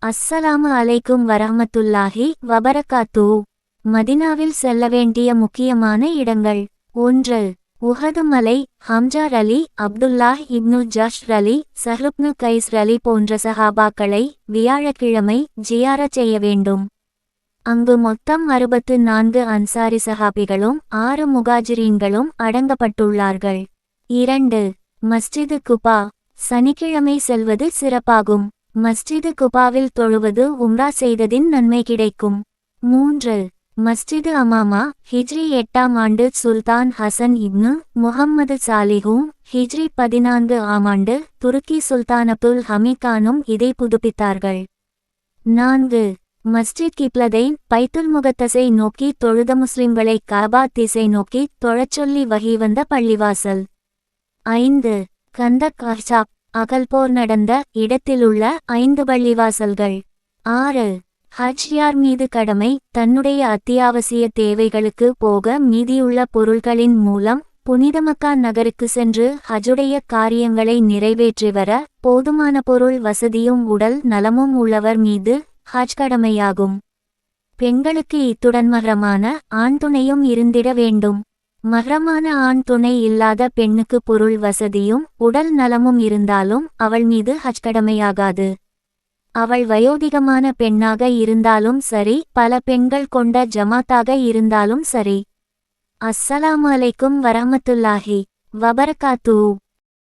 அஸ்ஸலாமு அலைக்கும் வரஹ்மத்துல்லாஹி வபரகாத்து. மதினாவில் செல்ல வேண்டிய முக்கியமான இடங்கள். 1. உஹது மலை. ஹம்ஜார் அலி, அப்துல்லாஹ் இப்னு ஜஷ்ர் அலி, சஹ்ருப்னு கைஸ் அலி போன்ற சஹாபாக்களை வியாழக்கிழமை ஜியாரத் செய்ய வேண்டும். அங்கு மொத்தம் 64 அன்சாரி சஹாபிகளும் 6 முகாஜிரீன்களும் அடங்கப்பட்டுள்ளார்கள். 2. மஸ்ஜிது குபா. சனிக்கிழமை செல்வது சிறப்பாகும். மஸ்ஜிது குபாவில் தொழுவது உம்ரா செய்ததின் நன்மை கிடைக்கும். 3. மஸ்ஜிது அமாமா. ஹிஜ்ரி 8ஆம் ஆண்டு சுல்தான் ஹசன் இப்னு முஹம்மது சாலிஹும் ஹிஜ்ரி 14ஆம் ஆண்டு துருக்கி சுல்தான் அப்துல் ஹமீத் கானும் இதை புதுப்பித்தார்கள். 4. மஸ்ஜித் கிப்லதைன். பைத்துல் முகத்தஸை நோக்கி தொழுத முஸ்லிம்களை காபா திசை நோக்கி தொழச்சொல்லி வந்த பள்ளிவாசல். 5. கந்தக் அஹ்ஸாப். அகல்போர் நடந்த இடத்திலுள்ள 5 பள்ளிவாசல்கள். 6. ஹஜ் யார் மீது கடமை. தன்னுடைய அத்தியாவசிய தேவைகளுக்கு போக மீதியுள்ள பொருள்களின் மூலம் புனித மக்கா நகருக்கு சென்று ஹஜுடைய காரியங்களை நிறைவேற்றி வர போதுமான பொருள் வசதியும் உடல் நலமும் உள்ளவர் மீது ஹஜ் கடமையாகும். பெண்களுக்கு இத்துடன் மஹ்ரமான ஆண் துணையும் இருந்திட வேண்டும். மஹ்ரமான ஆண் துணை இல்லாத பெண்ணுக்கு பொருள் வசதியும் உடல் நலமும் இருந்தாலும் அவள் மீது ஹஜ் கடமையாகாது. அவள் வயோதிகமான பெண்ணாக இருந்தாலும் சரி, பல பெண்கள் கொண்ட ஜமாத்தாக இருந்தாலும் சரி. அஸ்ஸலாமு அலைக்கும் வரஹ்மத்துல்லாஹி வபரகாத்து.